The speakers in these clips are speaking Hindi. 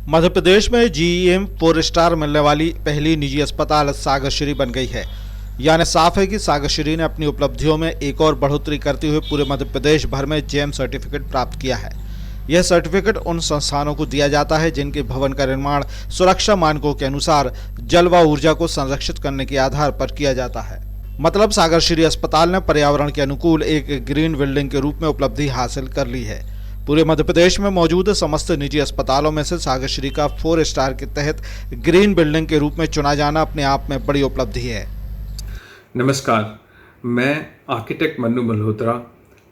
मध्य प्रदेश में जीईएम 4 स्टार मिलने वाली पहली निजी अस्पताल सागर श्री बन गई है। यानी साफ है कि सागर श्री ने अपनी उपलब्धियों में एक और बढ़ोतरी करते हुए पूरे मध्य प्रदेश भर में जेम सर्टिफिकेट प्राप्त किया है। यह सर्टिफिकेट उन संस्थानों को दिया जाता है जिनके भवन का निर्माण सुरक्षा मानकों के अनुसार जल व ऊर्जा को संरक्षित करने के आधार पर किया जाता है। मतलब सागर श्री अस्पताल ने पर्यावरण के अनुकूल एक ग्रीन बिल्डिंग के रूप में उपलब्धि हासिल कर ली है। पूरे मध्य प्रदेश में मौजूद समस्त निजी अस्पतालों में से सागर श्री का 4 स्टार के तहत ग्रीन बिल्डिंग के रूप में चुना जाना अपने आप में बड़ी उपलब्धि है। नमस्कार, मैं architect Mannu Malhotra,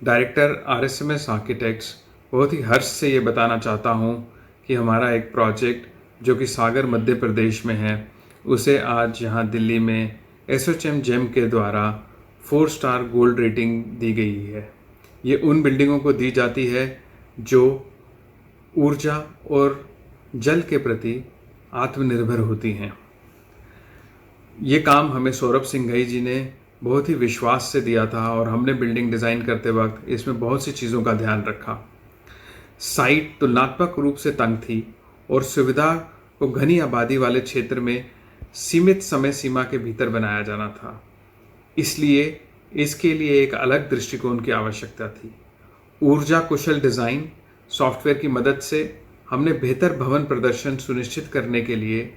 director RSMS architects, बहुत ही हर्ष से ये बताना चाहता हूँ कि हमारा एक प्रोजेक्ट जो कि सागर मध्य प्रदेश में है, उसे आज यहाँ दिल्ली में एसोचैम जेम के द्वारा 4 स्टार गोल्ड रेटिंग दी गई है। ये उन बिल्डिंगों को दी जाती है जो ऊर्जा और जल के प्रति आत्मनिर्भर होती हैं। ये काम हमें सौरभ सिंह घई जी ने बहुत ही विश्वास से दिया था और हमने बिल्डिंग डिज़ाइन करते वक्त इसमें बहुत सी चीज़ों का ध्यान रखा। साइट तुलनात्मक रूप से तंग थी और सुविधा को घनी आबादी वाले क्षेत्र में सीमित समय सीमा के भीतर बनाया जाना था, इसलिए इसके लिए एक अलग दृष्टिकोण की आवश्यकता थी। ऊर्जा कुशल डिज़ाइन सॉफ्टवेयर की मदद से हमने बेहतर भवन प्रदर्शन सुनिश्चित करने के लिए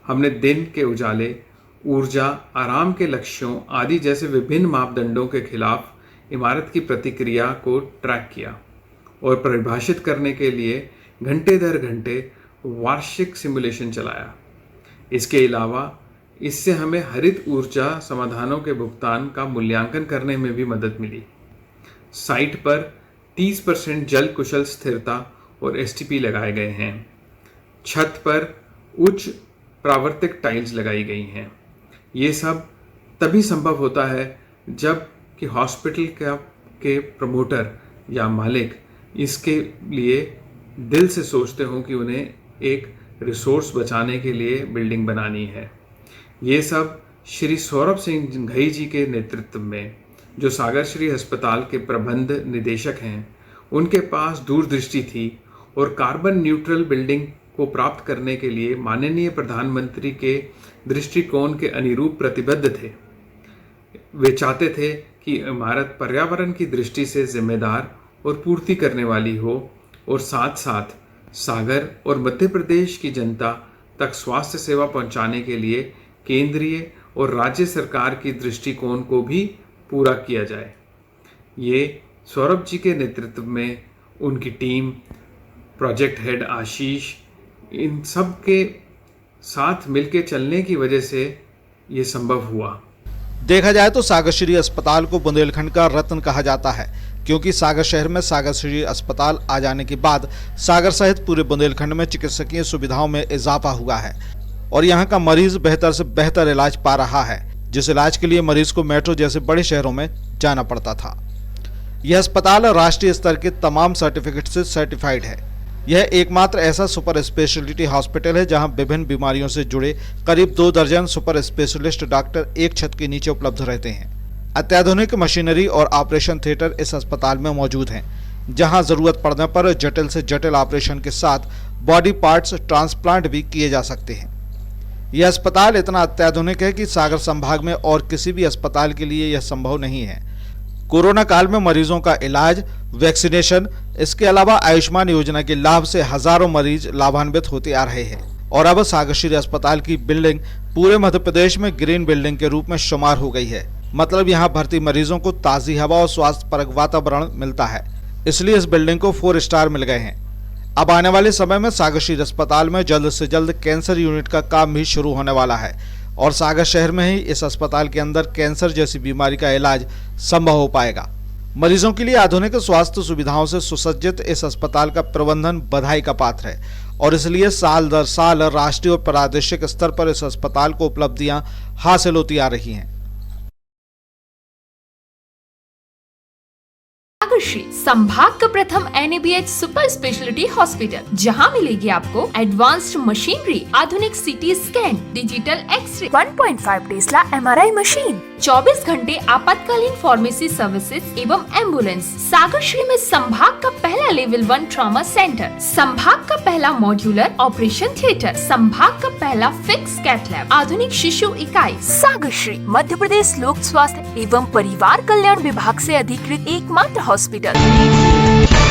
हमने दिन के उजाले, ऊर्जा, आराम के लक्ष्यों आदि जैसे विभिन्न मापदंडों के खिलाफ इमारत की प्रतिक्रिया को ट्रैक किया और परिभाषित करने के लिए घंटे दर घंटे वार्षिक सिमुलेशन चलाया। इसके अलावा इससे हमें हरित ऊर्जा समाधानों के भुगतान का मूल्यांकन करने में भी मदद मिली। साइट पर 30% जल कुशल स्थिरता और STP लगाए गए हैं। छत पर उच्च प्रावर्तिक टाइल्स लगाई गई हैं। ये सब तभी संभव होता है जब कि हॉस्पिटल के प्रमोटर या मालिक इसके लिए दिल से सोचते हों कि उन्हें एक रिसोर्स बचाने के लिए बिल्डिंग बनानी है। ये सब श्री सौरभ सिंह घई जी के नेतृत्व में, जो सागर श्री अस्पताल के प्रबंध निदेशक हैं, उनके पास दूरदृष्टि थी और कार्बन न्यूट्रल बिल्डिंग को प्राप्त करने के लिए माननीय प्रधानमंत्री के दृष्टिकोण के अनुरूप प्रतिबद्ध थे। वे चाहते थे कि इमारत पर्यावरण की दृष्टि से जिम्मेदार और पूर्ति करने वाली हो और साथ साथ सागर और मध्य प्रदेश की जनता तक स्वास्थ्य सेवा पहुंचाने के लिए केंद्रीय और राज्य सरकार की दृष्टिकोण को भी पूरा किया जाए। ये सौरभ जी के नेतृत्व में उनकी टीम, प्रोजेक्ट हेड आशीष, इन सब के साथ मिलकर चलने की वजह से ये संभव हुआ। देखा जाए तो सागर श्री अस्पताल को बुंदेलखंड का रत्न कहा जाता है, क्योंकि सागर शहर में सागर श्री अस्पताल आ जाने के बाद सागर सहित पूरे बुंदेलखंड में चिकित्सकीय सुविधाओं में इजाफा हुआ है और यहाँ का मरीज बेहतर से बेहतर इलाज पा रहा है, जिस इलाज के लिए मरीज को मेट्रो जैसे बड़े शहरों में जाना पड़ता था। यह अस्पताल राष्ट्रीय स्तर के तमाम सर्टिफिकेट से सर्टिफाइड है। यह एकमात्र ऐसा सुपर स्पेशलिटी हॉस्पिटल है जहां विभिन्न बीमारियों से जुड़े करीब 2 दर्जन सुपर स्पेशलिस्ट डॉक्टर एक छत के नीचे उपलब्ध रहते हैं। अत्याधुनिक मशीनरी और ऑपरेशन थिएटर इस अस्पताल में मौजूद हैं, जहां जरूरत पड़ने पर जटिल से जटिल ऑपरेशन के साथ बॉडी पार्ट्स ट्रांसप्लांट भी किए जा सकते हैं। यह अस्पताल इतना अत्याधुनिक है कि सागर संभाग में और किसी भी अस्पताल के लिए यह संभव नहीं है। कोरोना काल में मरीजों का इलाज, वैक्सीनेशन, इसके अलावा आयुष्मान योजना के लाभ से हजारों मरीज लाभान्वित होते आ रहे हैं और अब सागर श्री अस्पताल की बिल्डिंग पूरे मध्य प्रदेश में ग्रीन बिल्डिंग के रूप में शुमार हो गई है। मतलब यहाँ भर्ती मरीजों को ताज़ी हवा और स्वास्थ्यपरक वातावरण मिलता है, इसलिए इस बिल्डिंग को 4 स्टार मिल गए हैं। अब आने वाले समय में सागर श्री अस्पताल में जल्द से जल्द कैंसर यूनिट का काम भी शुरू होने वाला है और सागर शहर में ही इस अस्पताल के अंदर कैंसर जैसी बीमारी का इलाज संभव हो पाएगा। मरीजों के लिए आधुनिक स्वास्थ्य सुविधाओं से सुसज्जित इस अस्पताल का प्रबंधन बधाई का पात्र है और इसलिए साल दर साल राष्ट्रीय और प्रादेशिक स्तर पर इस अस्पताल को उपलब्धियां हासिल होती आ रही हैं। सागर श्री संभाग का प्रथम NABH सुपर स्पेशलिटी हॉस्पिटल, जहां मिलेगी आपको एडवांस्ड मशीनरी, आधुनिक CT scan, digital x ray, 1.5 tesla MRI machine, 24 घंटे आपातकालीन फार्मेसी सर्विसेज एवं एम्बुलेंस। सागर श्री में संभाग का पहला लेवल 1 ट्रॉमा सेंटर, संभाग का पहला मॉड्यूलर ऑपरेशन थिएटर, संभाग का पहला फिक्स कैथ लैब, आधुनिक शिशु इकाई। सागर श्री मध्य प्रदेश लोक स्वास्थ्य एवं परिवार कल्याण विभाग से अधिकृत एकमात्र हॉस्पिटल।